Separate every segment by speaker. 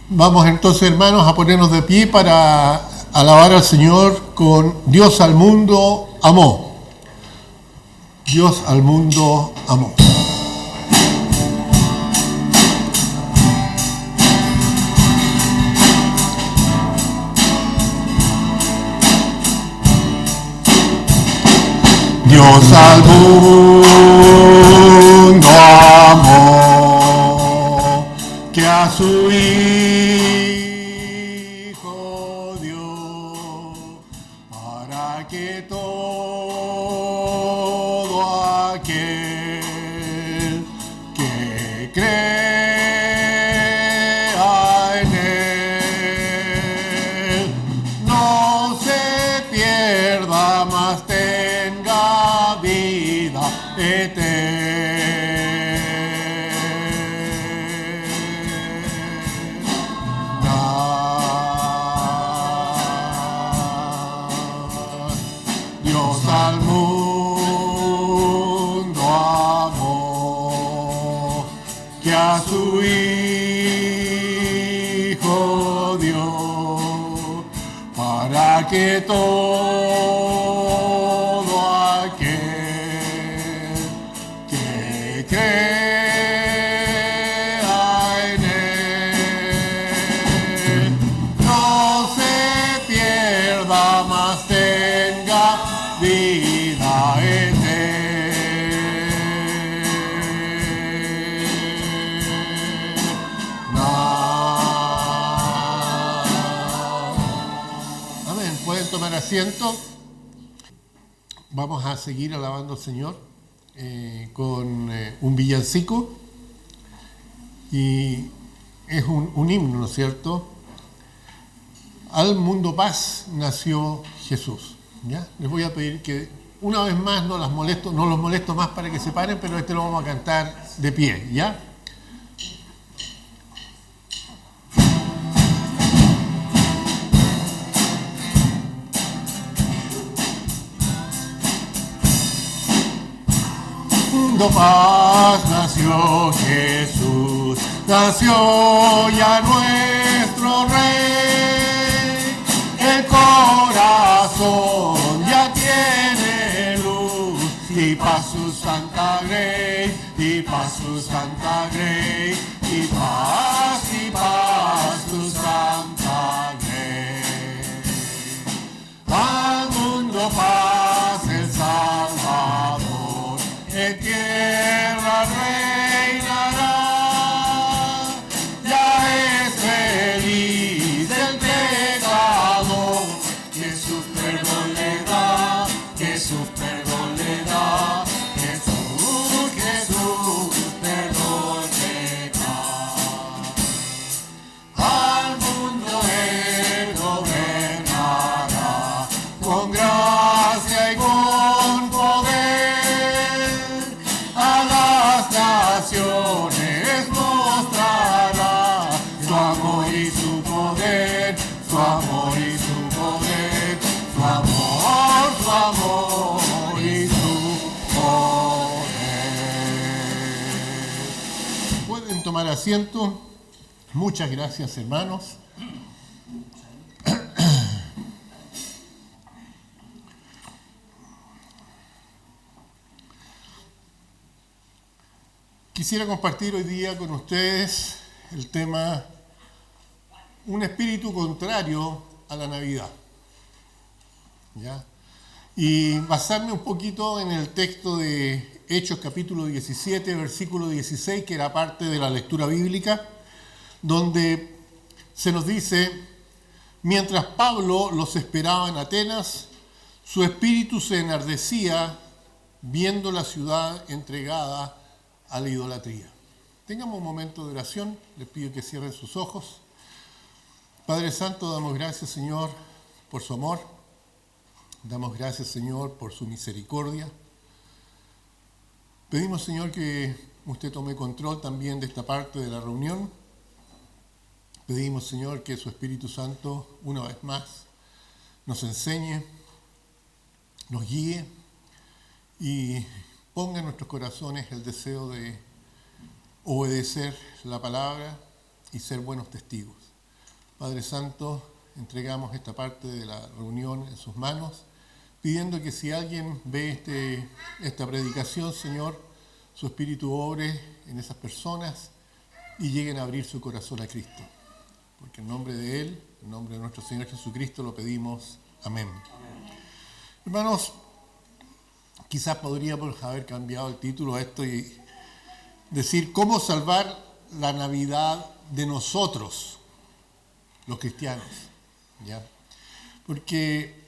Speaker 1: Vamos entonces, hermanos, a ponernos de pie para alabar al Señor con Dios al mundo amó. Dios al mundo amó. Dios al mundo amó, que a su Hijo dio, para que todo aquel que crea en él no se pierda, mas tenga vida eterna. Dios al mundo amó, que a su Hijo dio, para que todo aquel que crea en él no se pierda, mas tenga vida eterna. Amén. Pueden tomar asiento. Vamos a seguir alabando al Señor con un villancico. Y es un himno, ¿no es cierto? Al mundo paz nació Jesús. ¿Ya? Les voy a pedir que una vez más no los molesto más para que se paren, pero este lo vamos a cantar de pie, ¿ya? Mundo paz nació Jesús, nació ya nuestro Rey, el corazón ya tiene luz, y paz su santa grey, y paz su santa grey, y paz su santa grey. Al mundo paz el Salvador, en tierra reinará, ya es feliz el pecador, Jesús perdón le da, Jesús perdón le da, Jesús perdón le da. Al mundo él gobernará, con gracia y con poder, a las naciones mostrará su amor y su poder, su amor y su poder, su amor y su poder. Pueden tomar asiento. Muchas gracias, hermanos. Quisiera compartir hoy día con ustedes el tema un espíritu contrario a la Navidad. ¿Ya? Y basarme un poquito en el texto de Hechos capítulo 17, versículo 16, que era parte de la lectura bíblica, donde se nos dice: mientras Pablo los esperaba en Atenas, su espíritu se enardecía viendo la ciudad entregada a la idolatría. Tengamos un momento de oración. Les pido que cierren sus ojos. Padre Santo, damos gracias, Señor, por su amor. Damos gracias, Señor, por su misericordia. Pedimos, Señor, que usted tome control también de esta parte de la reunión. Pedimos, Señor, que su Espíritu Santo, una vez más, nos enseñe, nos guíe y ponga en nuestros corazones el deseo de obedecer la palabra y ser buenos testigos. Padre Santo, entregamos esta parte de la reunión en sus manos, pidiendo que si alguien ve esta predicación, Señor, su Espíritu obre en esas personas y lleguen a abrir su corazón a Cristo. Porque en nombre de Él, en nombre de nuestro Señor Jesucristo, lo pedimos. Amén. Hermanos, quizás podríamos haber cambiado el título a esto y decir cómo salvar la Navidad de nosotros, los cristianos, ¿ya? Porque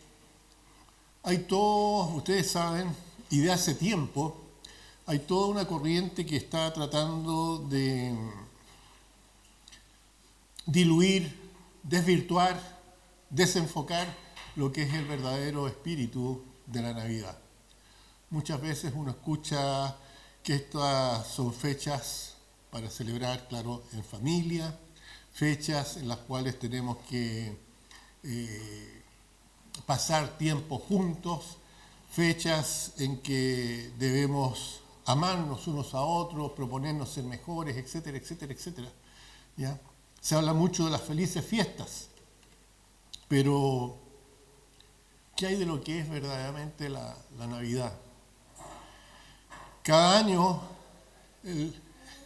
Speaker 1: hay todos, ustedes saben, y de hace tiempo, hay toda una corriente que está tratando de diluir, desvirtuar, desenfocar lo que es el verdadero espíritu de la Navidad. Muchas veces uno escucha que estas son fechas para celebrar, claro, en familia, fechas en las cuales tenemos que pasar tiempo juntos, fechas en que debemos amarnos unos a otros, proponernos ser mejores, etcétera, etcétera, etcétera, ¿ya? Se habla mucho de las felices fiestas, pero ¿qué hay de lo que es verdaderamente la Navidad? Cada año,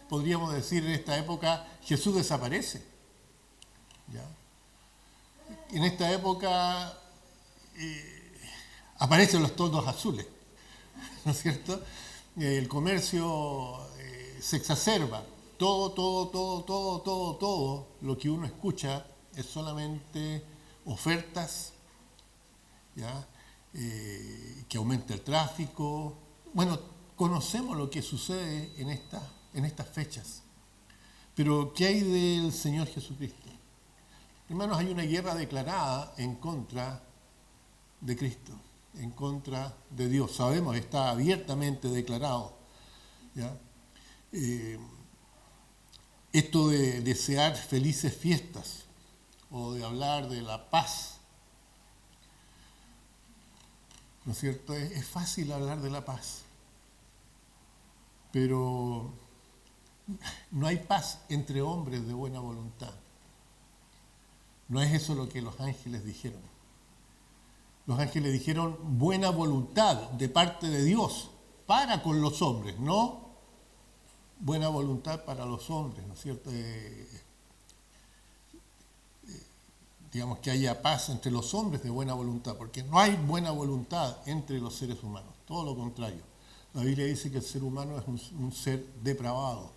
Speaker 1: podríamos decir en esta época, Jesús desaparece, ¿ya? En esta época aparecen los toldos azules, ¿no es cierto? El comercio se exacerba. Todo lo que uno escucha es solamente ofertas, ¿ya? Que aumenta el tráfico. Bueno, conocemos lo que sucede en estas fechas. Pero ¿qué hay del Señor Jesucristo? Hermanos, hay una guerra declarada en contra de Cristo, en contra de Dios. Sabemos, está abiertamente declarado, ¿ya? Esto de desear felices fiestas o de hablar de la paz, ¿no es cierto? Es fácil hablar de la paz, pero no hay paz entre hombres de buena voluntad. No es eso lo que los ángeles dijeron. Los ángeles dijeron buena voluntad de parte de Dios para con los hombres, no buena voluntad para los hombres, ¿no es cierto? Digamos que haya paz entre los hombres de buena voluntad, porque no hay buena voluntad entre los seres humanos, todo lo contrario. La Biblia dice que el ser humano es un ser depravado,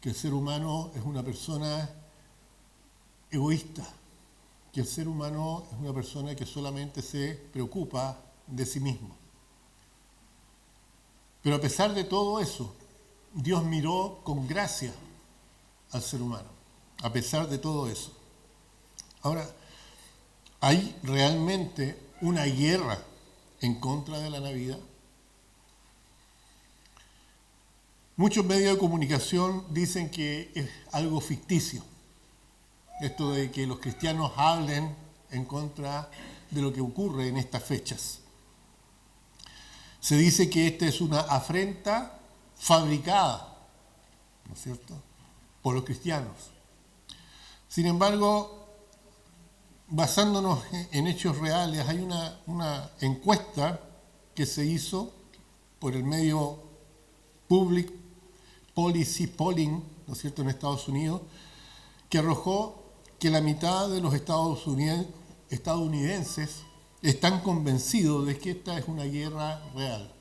Speaker 1: que el ser humano es una persona egoísta, que el ser humano es una persona que solamente se preocupa de sí mismo. Pero a pesar de todo eso, Dios miró con gracia al ser humano, a pesar de todo eso. Ahora, ¿hay realmente una guerra en contra de la Navidad? Muchos medios de comunicación dicen que es algo ficticio, esto de que los cristianos hablen en contra de lo que ocurre en estas fechas. Se dice que esta es una afrenta fabricada, ¿no es cierto?, por los cristianos. Sin embargo, basándonos en hechos reales, hay una encuesta que se hizo por el medio Public Policy Polling, ¿no es cierto?, en Estados Unidos, que arrojó que la mitad de los estadounidenses están convencidos de que esta es una guerra real.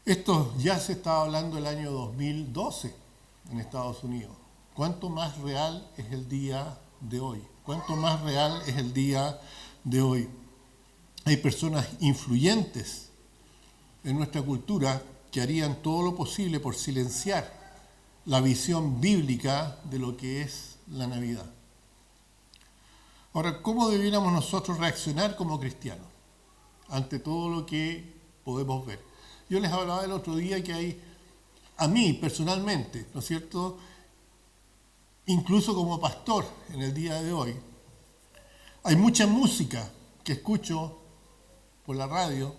Speaker 1: Esto ya se estaba hablando el año 2012 en Estados Unidos. ¿Cuánto más real es el día de hoy? ¿Cuánto más real es el día de hoy? Hay personas influyentes en nuestra cultura que harían todo lo posible por silenciar la visión bíblica de lo que es la Navidad. Ahora, ¿cómo debiéramos nosotros reaccionar como cristianos ante todo lo que podemos ver? Yo les hablaba el otro día que hay, a mí personalmente, ¿no es cierto?, incluso como pastor en el día de hoy, hay mucha música que escucho por la radio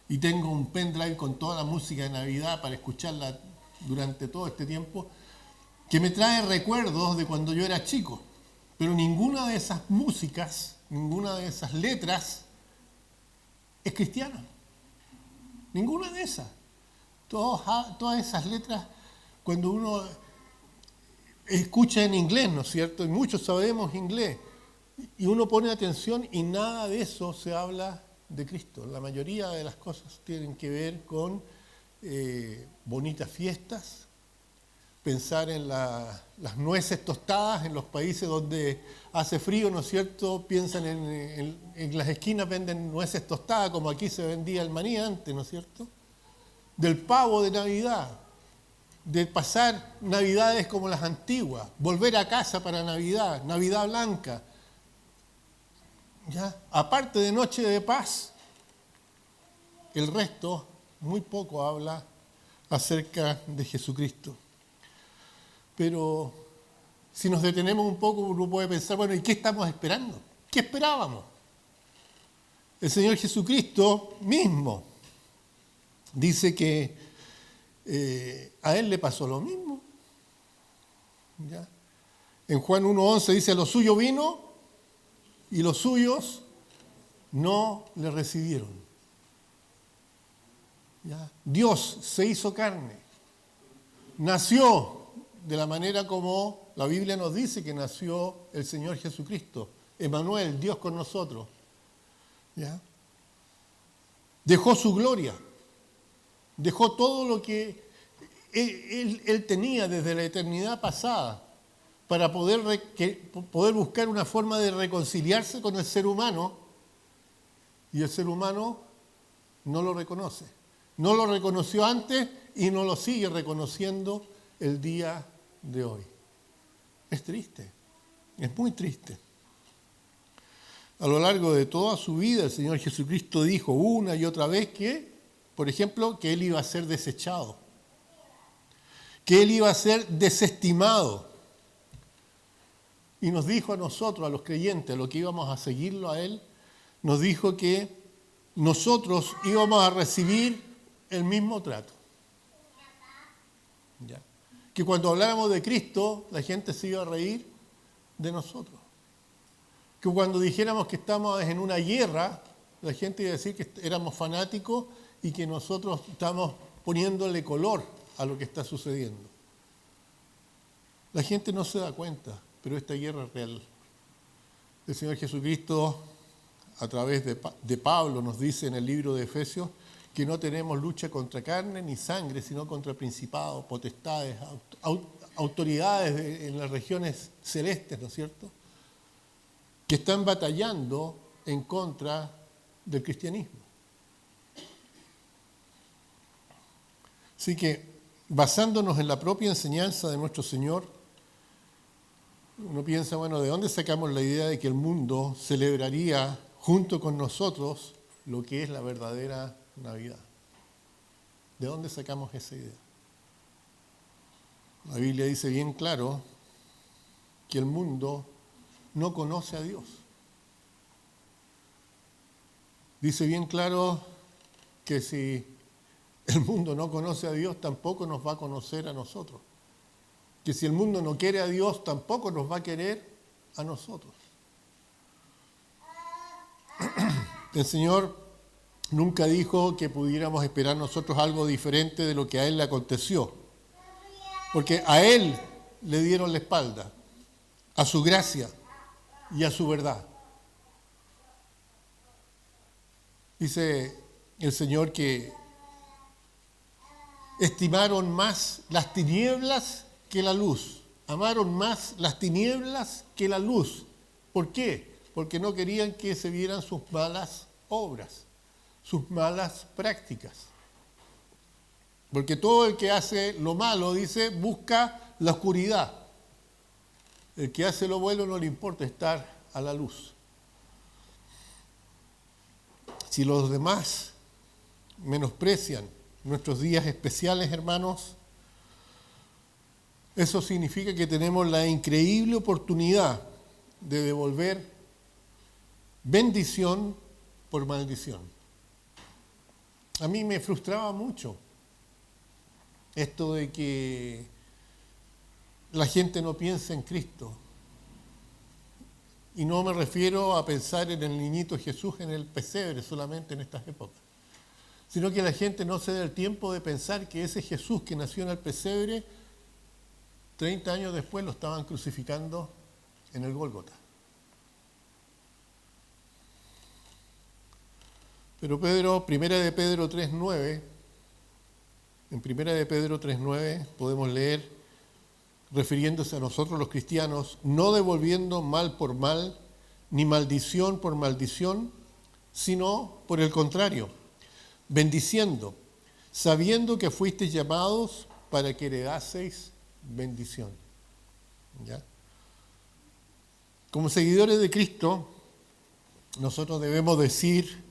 Speaker 1: y tengo un pendrive con toda la música de Navidad para escucharla durante todo este tiempo, que me trae recuerdos de cuando yo era chico, pero ninguna de esas músicas, ninguna de esas letras es cristiana. Ninguna de esas. Todas esas letras, cuando uno escucha en inglés, ¿no es cierto? Y muchos sabemos inglés. Y uno pone atención y nada de eso se habla de Cristo. La mayoría de las cosas tienen que ver con bonitas fiestas, pensar en las nueces tostadas en los países donde hace frío, ¿no es cierto? Piensan en las esquinas venden nueces tostadas, como aquí se vendía el maní antes, ¿no es cierto? Del pavo de Navidad, de pasar Navidades como las antiguas, volver a casa para Navidad, Navidad blanca. ¿Ya? Aparte de Noche de Paz, el resto muy poco habla acerca de Jesucristo. Pero si nos detenemos un poco, uno puede pensar, bueno, ¿y qué estamos esperando? ¿Qué esperábamos? El Señor Jesucristo mismo dice que a Él le pasó lo mismo. ¿Ya? En Juan 1:11 dice, a lo suyo vino y los suyos no le recibieron. ¿Ya? Dios se hizo carne, nació de la manera como la Biblia nos dice que nació el Señor Jesucristo, Emmanuel, Dios con nosotros. ¿Ya? Dejó su gloria, dejó todo lo que él tenía desde la eternidad pasada para poder buscar una forma de reconciliarse con el ser humano, y el ser humano no lo reconoce. No lo reconoció antes y no lo sigue reconociendo el día de hoy. Es triste, es muy triste. A lo largo de toda su vida el Señor Jesucristo dijo una y otra vez que, por ejemplo, que Él iba a ser desechado, que Él iba a ser desestimado. Y nos dijo a nosotros, a los creyentes, a los que íbamos a seguirlo a Él, nos dijo que nosotros íbamos a recibir el mismo trato. ¿Ya? Que cuando habláramos de Cristo, la gente se iba a reír de nosotros. Que cuando dijéramos que estamos en una guerra, la gente iba a decir que éramos fanáticos y que nosotros estamos poniéndole color a lo que está sucediendo. La gente no se da cuenta, pero esta guerra es real. El Señor Jesucristo, a través de Pablo, nos dice en el libro de Efesios que no tenemos lucha contra carne ni sangre, sino contra principados, potestades, autoridades en las regiones celestes, ¿no es cierto?, que están batallando en contra del cristianismo. Así que, basándonos en la propia enseñanza de nuestro Señor, uno piensa, bueno, ¿de dónde sacamos la idea de que el mundo celebraría junto con nosotros lo que es la verdadera Navidad? ¿De dónde sacamos esa idea? La Biblia dice bien claro que el mundo no conoce a Dios. Dice bien claro que si el mundo no conoce a Dios, tampoco nos va a conocer a nosotros. Que si el mundo no quiere a Dios, tampoco nos va a querer a nosotros. El Señor nunca dijo que pudiéramos esperar nosotros algo diferente de lo que a Él le aconteció. Porque a Él le dieron la espalda, a su gracia y a su verdad. Dice el Señor que estimaron más las tinieblas que la luz. Amaron más las tinieblas que la luz. ¿Por qué? Porque no querían que se vieran sus malas obras, sus malas prácticas. Porque todo el que hace lo malo, dice, busca la oscuridad. El que hace lo bueno no le importa estar a la luz. Si los demás menosprecian nuestros días especiales, hermanos, eso significa que tenemos la increíble oportunidad de devolver bendición por maldición. A mí me frustraba mucho esto de que la gente no piensa en Cristo. Y no me refiero a pensar en el niñito Jesús en el pesebre solamente en estas épocas, sino que la gente no se da el tiempo de pensar que ese Jesús que nació en el pesebre, 30 años después lo estaban crucificando en el Gólgota. Pero Primera de Pedro 3:9, en Primera de Pedro 3:9 podemos leer, refiriéndose a nosotros los cristianos, no devolviendo mal por mal, ni maldición por maldición, sino por el contrario, bendiciendo, sabiendo que fuisteis llamados para que heredaseis bendición. ¿Ya? Como seguidores de Cristo, nosotros debemos decir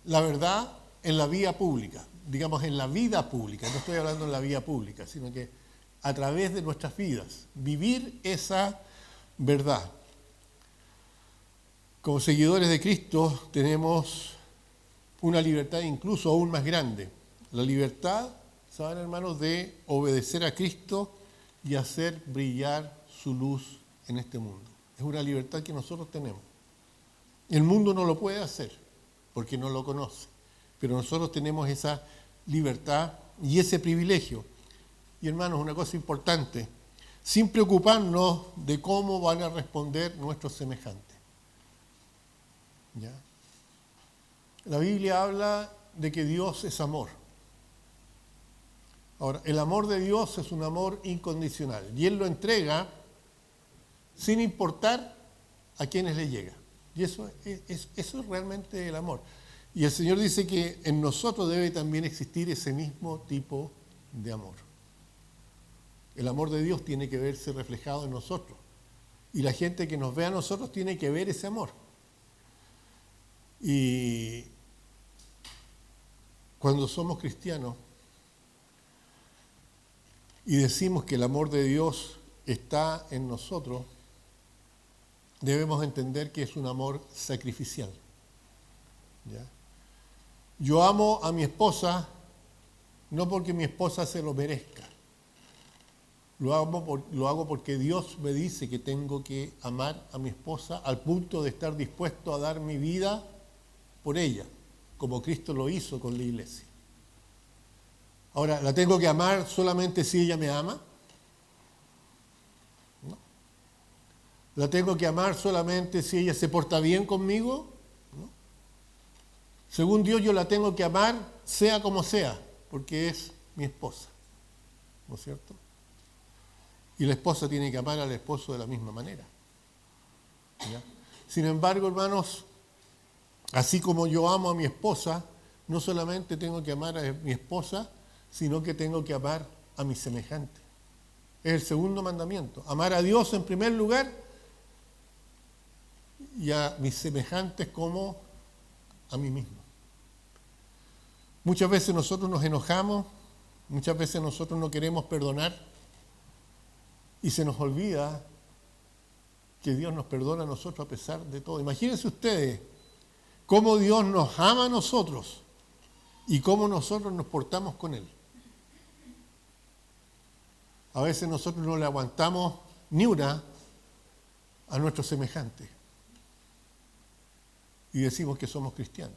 Speaker 1: la verdad en la vía pública, digamos en la vida pública, no estoy hablando en la vía pública, sino que a través de nuestras vidas, vivir esa verdad. Como seguidores de Cristo tenemos una libertad incluso aún más grande. La libertad, ¿saben, hermanos?, de obedecer a Cristo y hacer brillar su luz en este mundo. Es una libertad que nosotros tenemos. El mundo no lo puede hacer porque no lo conoce, pero nosotros tenemos esa libertad y ese privilegio. Y hermanos, una cosa importante, sin preocuparnos de cómo van a responder nuestros semejantes. ¿Ya? La Biblia habla de que Dios es amor. Ahora, el amor de Dios es un amor incondicional y Él lo entrega sin importar a quienes le llega. Y eso es realmente el amor. Y el Señor dice que en nosotros debe también existir ese mismo tipo de amor. El amor de Dios tiene que verse reflejado en nosotros. Y la gente que nos ve a nosotros tiene que ver ese amor. Y cuando somos cristianos y decimos que el amor de Dios está en nosotros, debemos entender que es un amor sacrificial. ¿Ya? Yo amo a mi esposa no porque mi esposa se lo merezca. Lo hago porque Dios me dice que tengo que amar a mi esposa al punto de estar dispuesto a dar mi vida por ella, como Cristo lo hizo con la iglesia. Ahora, ¿la tengo que amar solamente si ella me ama? No. ¿La tengo que amar solamente si ella se porta bien conmigo? No. Según Dios, yo la tengo que amar sea como sea, porque es mi esposa. ¿No es cierto? Y la esposa tiene que amar al esposo de la misma manera. ¿Ya? Sin embargo, hermanos, así como yo amo a mi esposa, no solamente tengo que amar a mi esposa, sino que tengo que amar a mi semejante. Es el segundo mandamiento. Amar a Dios en primer lugar y a mis semejantes como a mí mismo. Muchas veces nosotros nos enojamos, muchas veces nosotros no queremos perdonar y se nos olvida que Dios nos perdona a nosotros a pesar de todo. Imagínense ustedes cómo Dios nos ama a nosotros y cómo nosotros nos portamos con Él. A veces nosotros no le aguantamos ni una a nuestros semejantes y decimos que somos cristianos.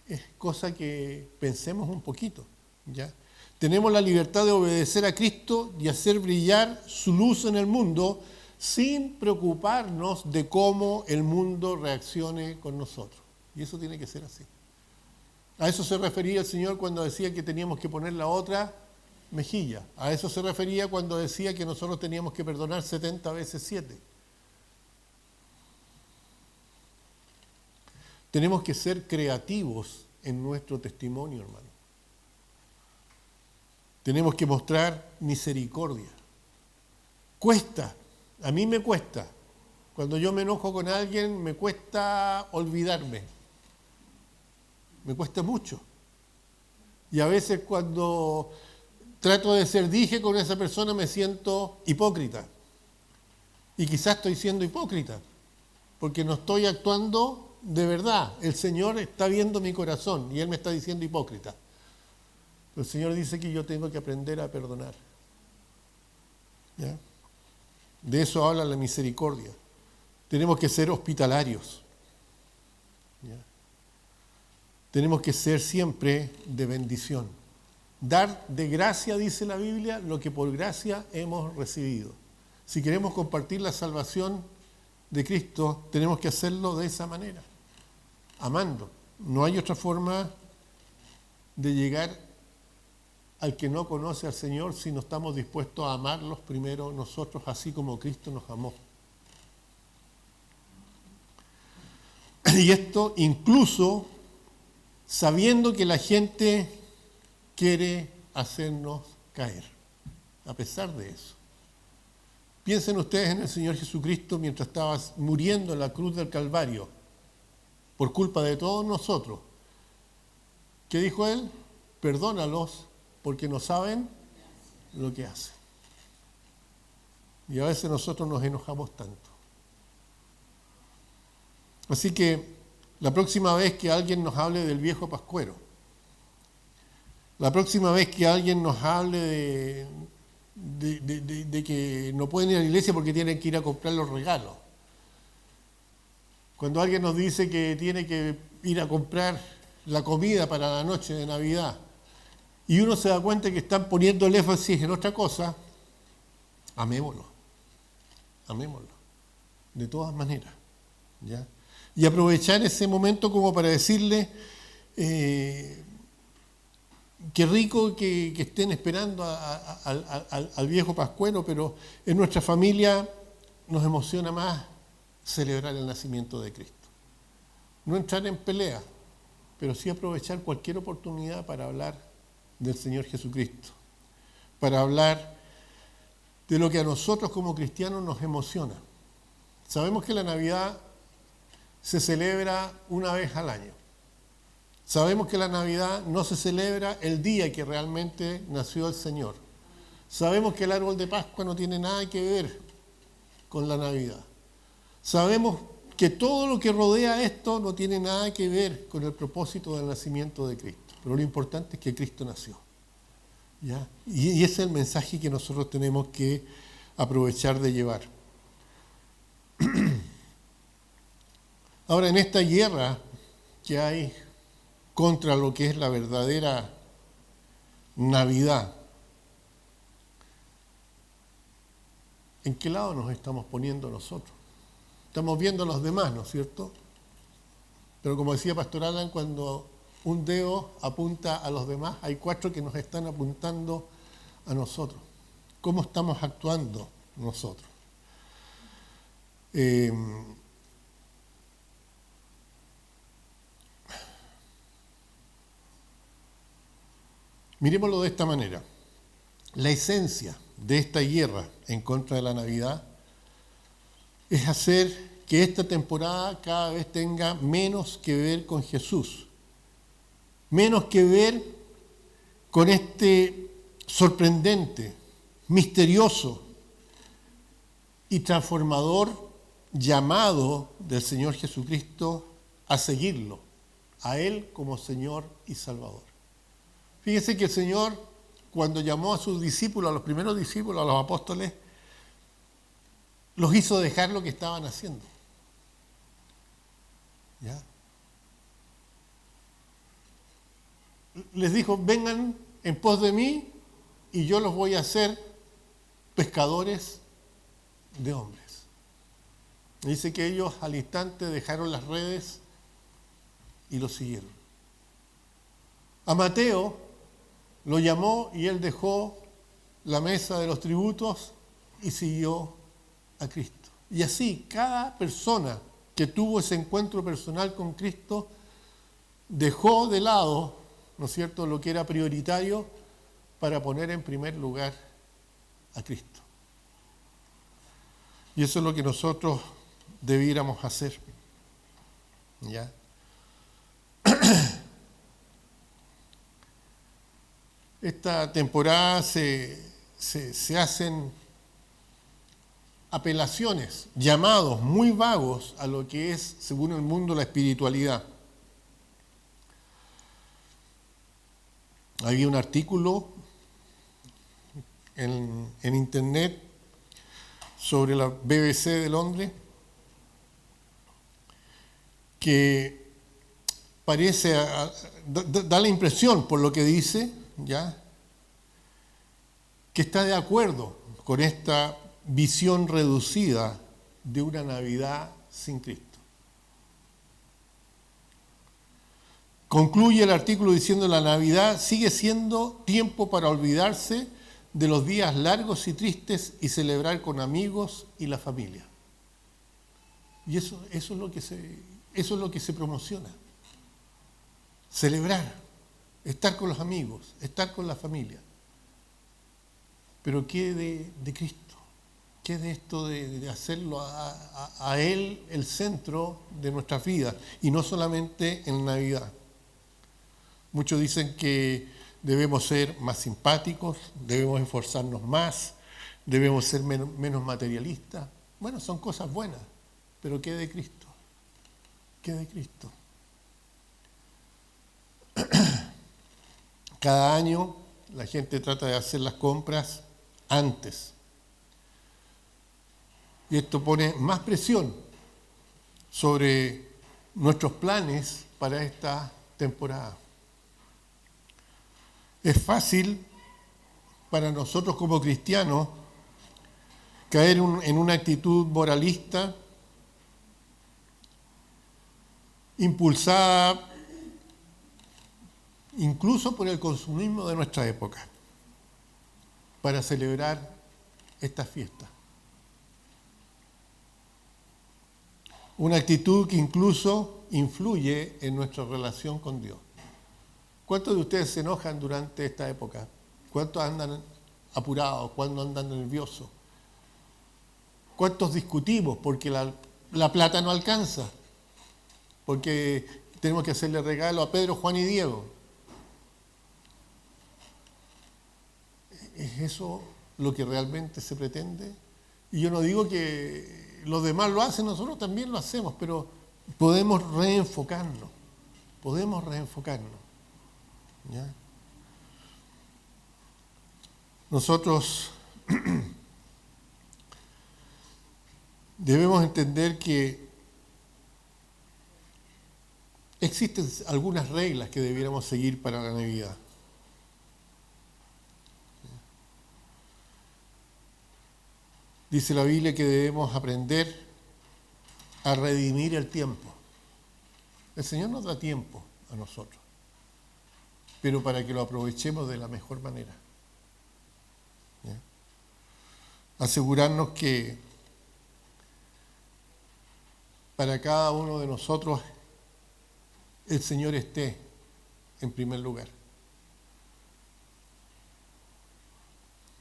Speaker 1: Es cosa que pensemos un poquito, ¿ya? Tenemos la libertad de obedecer a Cristo y hacer brillar su luz en el mundo sin preocuparnos de cómo el mundo reaccione con nosotros. Y eso tiene que ser así. A eso se refería el Señor cuando decía que teníamos que poner la otra mejilla. A eso se refería cuando decía que nosotros teníamos que perdonar 70 veces 7. Tenemos que ser creativos en nuestro testimonio, hermano. Tenemos que mostrar misericordia. Cuesta, a mí me cuesta. Cuando yo me enojo con alguien, me cuesta olvidarme. Me cuesta mucho. Y a veces cuando trato de ser dije con esa persona me siento hipócrita. Y quizás estoy siendo hipócrita, porque no estoy actuando de verdad. El Señor está viendo mi corazón y Él me está diciendo hipócrita. Pero el Señor dice que yo tengo que aprender a perdonar. ¿Ya? De eso habla la misericordia. Tenemos que ser hospitalarios. ¿Ya? Tenemos que ser siempre de bendición. Dar de gracia, dice la Biblia, lo que por gracia hemos recibido. Si queremos compartir la salvación de Cristo, tenemos que hacerlo de esa manera, amando. No hay otra forma de llegar al que no conoce al Señor si no estamos dispuestos a amarlos primero nosotros, así como Cristo nos amó. Y esto incluso sabiendo que la gente quiere hacernos caer, a pesar de eso. Piensen ustedes en el Señor Jesucristo mientras estaba muriendo en la cruz del Calvario, por culpa de todos nosotros. ¿Qué dijo Él? Perdónalos porque no saben lo que hacen. Y a veces nosotros nos enojamos tanto. Así que la próxima vez que alguien nos hable del viejo pascuero, la próxima vez que alguien nos hable de que no pueden ir a la iglesia porque tienen que ir a comprar los regalos, cuando alguien nos dice que tiene que ir a comprar la comida para la noche de Navidad y uno se da cuenta que están poniendo el énfasis en otra cosa, amémoslo, de todas maneras, ¿ya? Y aprovechar ese momento como para decirle, qué rico que estén esperando al viejo pascuero, pero en nuestra familia nos emociona más celebrar el nacimiento de Cristo. No entrar en pelea, pero sí aprovechar cualquier oportunidad para hablar del Señor Jesucristo, para hablar de lo que a nosotros como cristianos nos emociona. Sabemos que la Navidad se celebra una vez al año. Sabemos que la Navidad no se celebra el día que realmente nació el Señor. Sabemos que el árbol de Pascua no tiene nada que ver con la Navidad. Sabemos que todo lo que rodea esto no tiene nada que ver con el propósito del nacimiento de Cristo. Pero lo importante es que Cristo nació. ¿Ya? Y ese es el mensaje que nosotros tenemos que aprovechar de llevar. Ahora, en esta guerra que hay contra lo que es la verdadera Navidad, ¿en qué lado nos estamos poniendo nosotros? Estamos viendo a los demás, ¿no es cierto? Pero como decía Pastor Alan, cuando un dedo apunta a los demás, hay 4 que nos están apuntando a nosotros. ¿Cómo estamos actuando nosotros? Miremoslo de esta manera. La esencia de esta guerra en contra de la Navidad es hacer que esta temporada cada vez tenga menos que ver con Jesús, menos que ver con este sorprendente, misterioso y transformador llamado del Señor Jesucristo a seguirlo, a Él como Señor y Salvador. Fíjese que el Señor, cuando llamó a sus discípulos, a los primeros discípulos, a los apóstoles, los hizo dejar lo que estaban haciendo. ¿Ya? Les dijo, vengan en pos de mí y yo los voy a hacer pescadores de hombres. Dice que ellos al instante dejaron las redes y lo siguieron. A Mateo lo llamó y él dejó la mesa de los tributos y siguió a Cristo. Y así, cada persona que tuvo ese encuentro personal con Cristo dejó de lado, ¿no es cierto?, lo que era prioritario para poner en primer lugar a Cristo. Y eso es lo que nosotros debiéramos hacer. ¿Ya? Esta temporada se hacen apelaciones, llamados muy vagos a lo que es, según el mundo, la espiritualidad. Había un artículo en internet sobre la BBC de Londres que parece, da la impresión por lo que dice, ¿ya?, que está de acuerdo con esta visión reducida de una Navidad sin Cristo. Concluye el artículo diciendo: la Navidad sigue siendo tiempo para olvidarse de los días largos y tristes y celebrar con amigos y la familia. Y eso es lo que se promociona. Celebrar, estar con los amigos, estar con la familia. Pero ¿qué de Cristo? ¿Qué de esto de hacerlo a Él el centro de nuestras vidas? Y no solamente en Navidad. Muchos dicen que debemos ser más simpáticos, debemos esforzarnos más, debemos ser menos materialistas. Bueno, son cosas buenas, pero ¿qué de Cristo? ¿Qué de Cristo? Cada año la gente trata de hacer las compras antes. Y esto pone más presión sobre nuestros planes para esta temporada. Es fácil para nosotros como cristianos caer en una actitud moralista, impulsada incluso por el consumismo de nuestra época, para celebrar estas fiestas. Una actitud que incluso influye en nuestra relación con Dios. ¿Cuántos de ustedes se enojan durante esta época? ¿Cuántos andan apurados? ¿Cuántos andan nerviosos? ¿Cuántos discutimos porque la plata no alcanza? Porque tenemos que hacerle regalo a Pedro, Juan y Diego. ¿Es eso lo que realmente se pretende? Y yo no digo que los demás lo hacen, nosotros también lo hacemos, pero podemos reenfocarnos. ¿Ya? Nosotros debemos entender que existen algunas reglas que debiéramos seguir para la Navidad. Dice la Biblia que debemos aprender a redimir el tiempo. El Señor nos da tiempo a nosotros, pero para que lo aprovechemos de la mejor manera. ¿Ya? Asegurarnos que para cada uno de nosotros el Señor esté en primer lugar.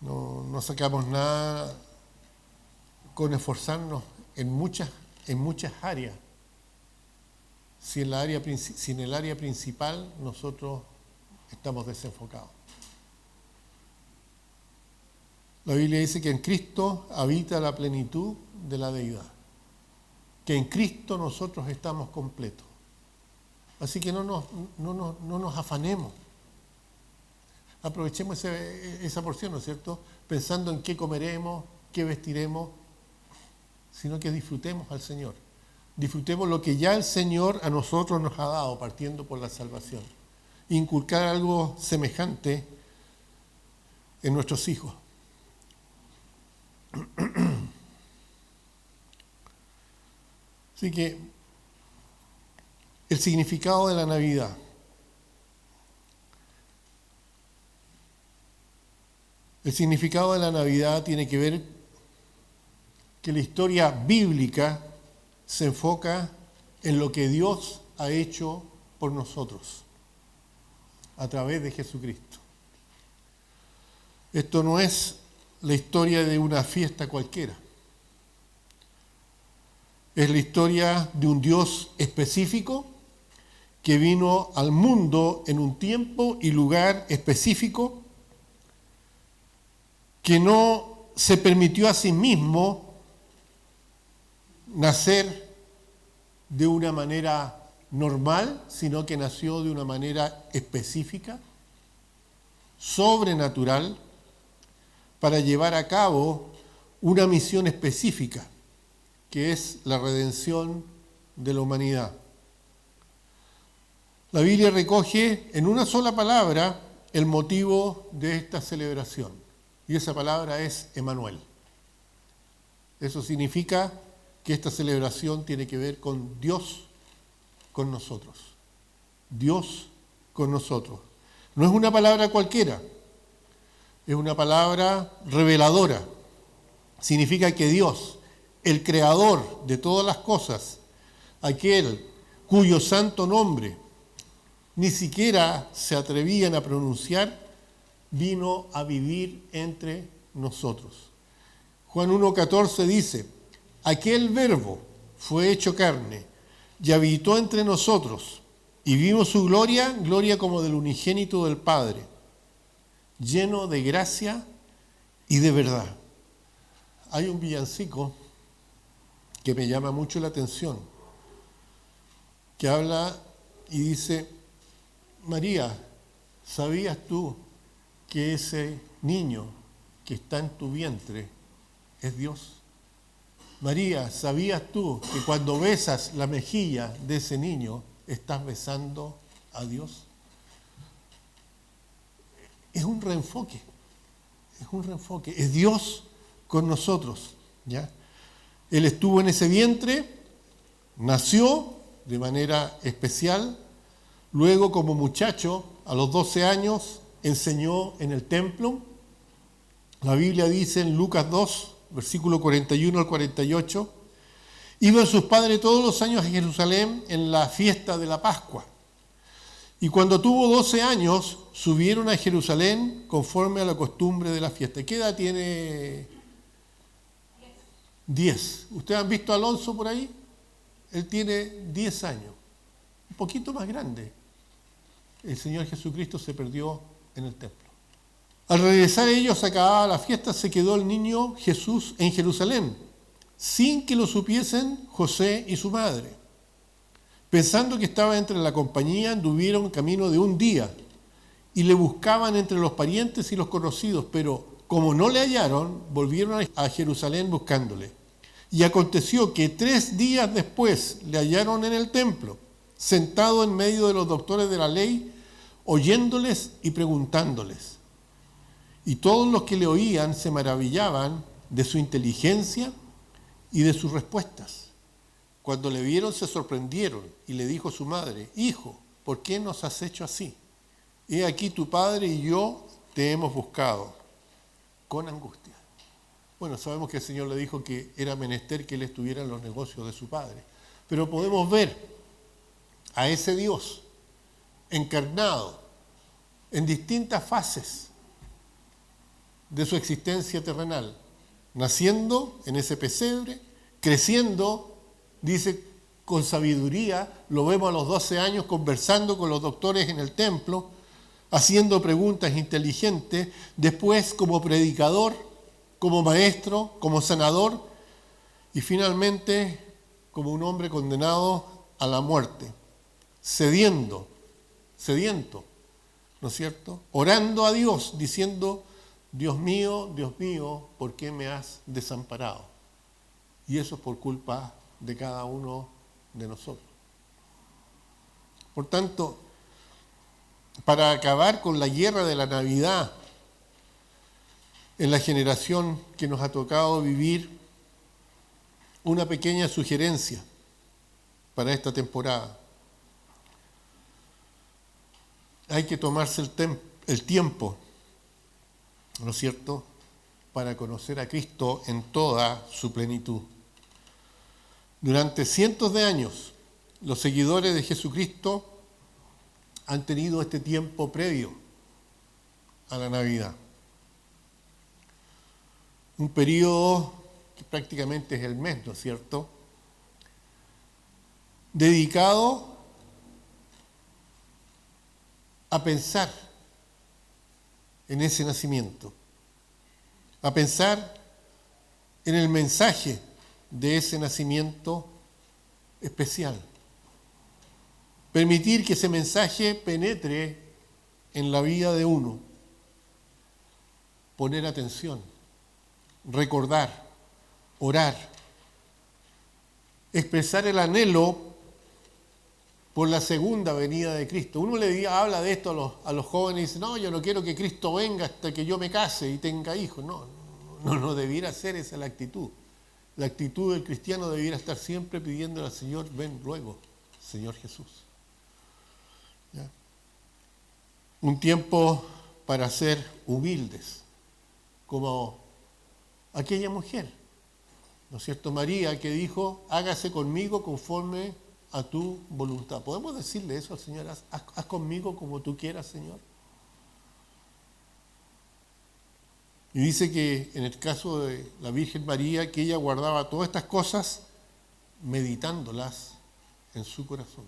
Speaker 1: No sacamos nada con esforzarnos en muchas áreas, si en el área principal nosotros estamos desenfocados. La Biblia dice que en Cristo habita la plenitud de la deidad, que en Cristo nosotros estamos completos. Así que no nos afanemos. Aprovechemos esa porción, ¿no es cierto? Pensando en qué comeremos, qué vestiremos, sino que disfrutemos al Señor. Disfrutemos lo que ya el Señor a nosotros nos ha dado, partiendo por la salvación. Inculcar algo semejante en nuestros hijos. Así que el significado de la Navidad. El significado de la Navidad tiene que ver que la historia bíblica se enfoca en lo que Dios ha hecho por nosotros a través de Jesucristo. Esto no es la historia de una fiesta cualquiera. Es la historia de un Dios específico que vino al mundo en un tiempo y lugar específico, que no se permitió a sí mismo nacer de una manera normal, sino que nació de una manera específica, sobrenatural para llevar a cabo una misión específica, que es la redención de la humanidad. La Biblia recoge en una sola palabra el motivo de esta celebración, y esa palabra es Emmanuel. Eso significa que esta celebración tiene que ver con Dios con nosotros. Dios con nosotros. No es una palabra cualquiera, es una palabra reveladora. Significa que Dios, el creador de todas las cosas, aquel cuyo santo nombre ni siquiera se atrevían a pronunciar, vino a vivir entre nosotros. Juan 1:14 dice, aquel verbo fue hecho carne y habitó entre nosotros, y vimos su gloria, gloria como del unigénito del Padre, lleno de gracia y de verdad. Hay un villancico que me llama mucho la atención, que habla y dice, María, ¿sabías tú que ese niño que está en tu vientre es Dios? María, ¿sabías tú que cuando besas la mejilla de ese niño estás besando a Dios? Es un reenfoque, es Dios con nosotros, ¿ya? Él estuvo en ese vientre, nació de manera especial, luego como muchacho, a los 12 años, enseñó en el templo. La Biblia dice en Lucas 2, versículo 41 al 48, iban sus padres todos los años a Jerusalén en la fiesta de la Pascua. Y cuando tuvo 12 años, subieron a Jerusalén conforme a la costumbre de la fiesta. ¿Qué edad tiene? 10. ¿Ustedes han visto a Alonso por ahí? Él tiene 10 años, un poquito más grande. El Señor Jesucristo se perdió en el templo. Al regresar ellos, acabada la fiesta, se quedó el niño Jesús en Jerusalén, sin que lo supiesen José y su madre. Pensando que estaba entre la compañía, anduvieron camino de un día y le buscaban entre los parientes y los conocidos, pero como no le hallaron, volvieron a Jerusalén buscándole. Y aconteció que 3 días después le hallaron en el templo, sentado en medio de los doctores de la ley, oyéndoles y preguntándoles. Y todos los que le oían se maravillaban de su inteligencia y de sus respuestas. Cuando le vieron se sorprendieron y le dijo su madre, hijo, ¿por qué nos has hecho así? He aquí tu padre y yo te hemos buscado con angustia. Bueno, sabemos que el Señor le dijo que era menester que él estuviera en los negocios de su padre, pero podemos ver a ese Dios encarnado en distintas fases de su existencia terrenal, naciendo en ese pesebre, creciendo, dice, con sabiduría, lo vemos a los 12 años conversando con los doctores en el templo, haciendo preguntas inteligentes, después como predicador, como maestro, como sanador, y finalmente como un hombre condenado a la muerte, sediento, ¿no es cierto? Orando a Dios, diciendo, Dios mío, ¿por qué me has desamparado? Y eso es por culpa de cada uno de nosotros. Por tanto, para acabar con la guerra de la Navidad en la generación que nos ha tocado vivir, una pequeña sugerencia para esta temporada. Hay que tomarse el tiempo, ¿no es cierto?, para conocer a Cristo en toda su plenitud. Durante cientos de años, los seguidores de Jesucristo han tenido este tiempo previo a la Navidad. Un periodo que prácticamente es el mes, ¿no es cierto?, dedicado a pensar en ese nacimiento, a pensar en el mensaje de ese nacimiento especial. Permitir que ese mensaje penetre en la vida de uno poner atención, recordar, orar, expresar el anhelo por la segunda venida de Cristo. Uno habla de esto a los jóvenes y dice, no, yo no quiero que Cristo venga hasta que yo me case y tenga hijos. No debiera ser esa la actitud. La actitud del cristiano debiera estar siempre pidiendo al Señor, ven luego, Señor Jesús. ¿Ya? Un tiempo para ser humildes, como aquella mujer, ¿no es cierto? María, que dijo, hágase conmigo conforme a tu voluntad. ¿Podemos decirle eso al Señor? Haz conmigo como tú quieras, Señor. Y dice que en el caso de la Virgen María, que ella guardaba todas estas cosas meditándolas en su corazón.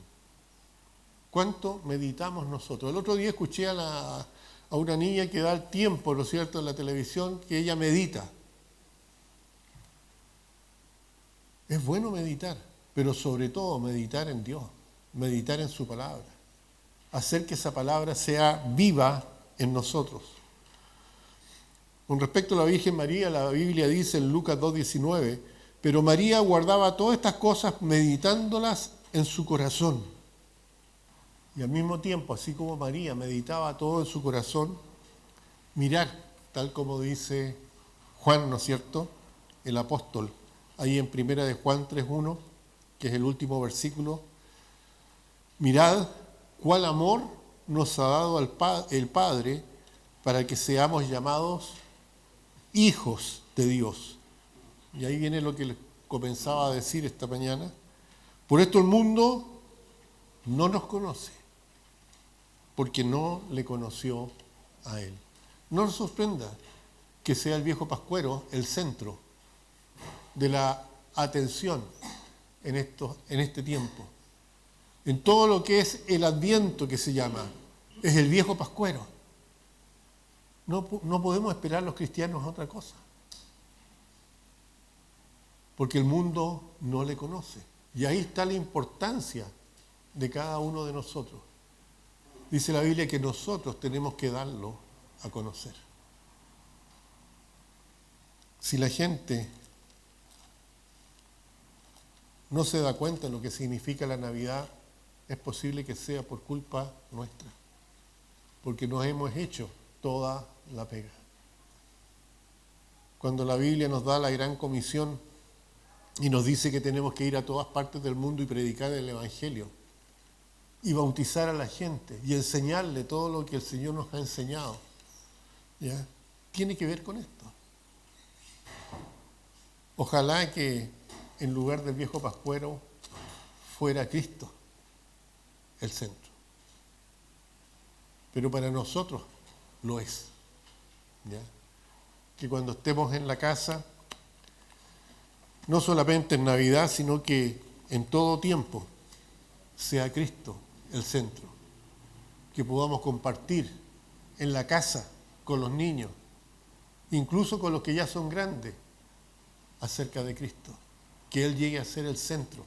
Speaker 1: ¿Cuánto meditamos nosotros? El otro día escuché a una niña que da el tiempo, ¿no es cierto?, en la televisión, que ella medita. Es bueno meditar, pero sobre todo meditar en Dios, meditar en su palabra, hacer que esa palabra sea viva en nosotros. Con respecto a la Virgen María, la Biblia dice en Lucas 2:19, pero María guardaba todas estas cosas meditándolas en su corazón. Y al mismo tiempo, así como María meditaba todo en su corazón, mirar, tal como dice Juan, ¿no es cierto?, el apóstol, ahí en 1 de Juan 3:1, que es el último versículo, mirad cuál amor nos ha dado el Padre para que seamos llamados hijos de Dios. Y ahí viene lo que les comenzaba a decir esta mañana. Por esto el mundo no nos conoce, porque no le conoció a Él. No nos sorprenda que sea el viejo pascuero el centro de la atención en este tiempo. En todo lo que es el Adviento, que se llama, es el viejo pascuero. No podemos esperar los cristianos a otra cosa, porque el mundo no le conoce. Y ahí está la importancia de cada uno de nosotros. Dice la Biblia que nosotros tenemos que darlo a conocer. Si la gente no se da cuenta de lo que significa la Navidad, es posible que sea por culpa nuestra, porque nos hemos hecho toda la pega. Cuando la Biblia nos da la gran comisión y nos dice que tenemos que ir a todas partes del mundo y predicar el Evangelio y bautizar a la gente y enseñarle todo lo que el Señor nos ha enseñado, ¿ya?, tiene que ver con esto. Ojalá que en lugar del viejo pascuero fuera Cristo el centro. Pero para nosotros lo es. ¿Ya? Que cuando estemos en la casa, no solamente en Navidad, sino que en todo tiempo, sea Cristo el centro. Que podamos compartir en la casa con los niños, incluso con los que ya son grandes, acerca de Cristo. Que Él llegue a ser el centro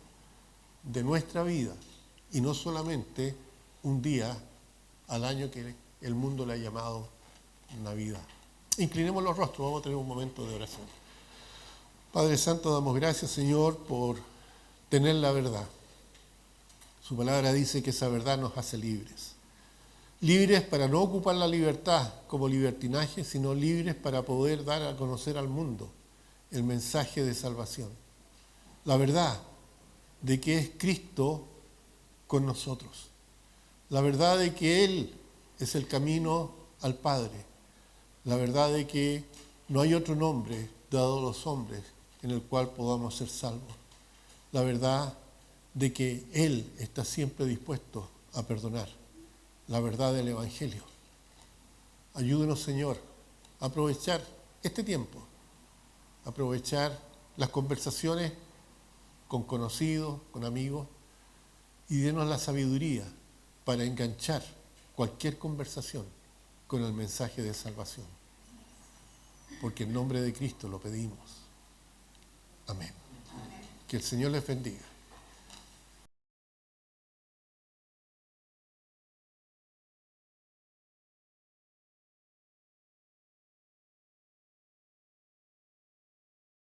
Speaker 1: de nuestra vida y no solamente un día al año que el mundo le ha llamado Navidad. Inclinemos los rostros, vamos a tener un momento de oración. Padre Santo, damos gracias, Señor, por tener la verdad. Su palabra dice que esa verdad nos hace libres. Libres para no ocupar la libertad como libertinaje, sino libres para poder dar a conocer al mundo el mensaje de salvación. La verdad de que es Cristo con nosotros. La verdad de que Él es el camino al Padre. La verdad de que no hay otro nombre dado a los hombres en el cual podamos ser salvos. La verdad de que Él está siempre dispuesto a perdonar. La verdad del Evangelio. Ayúdenos, Señor, a aprovechar este tiempo, a aprovechar las conversaciones con conocidos, con amigos, y denos la sabiduría para enganchar cualquier conversación con el mensaje de salvación. Porque en nombre de Cristo lo pedimos. Amén. Que el Señor les bendiga.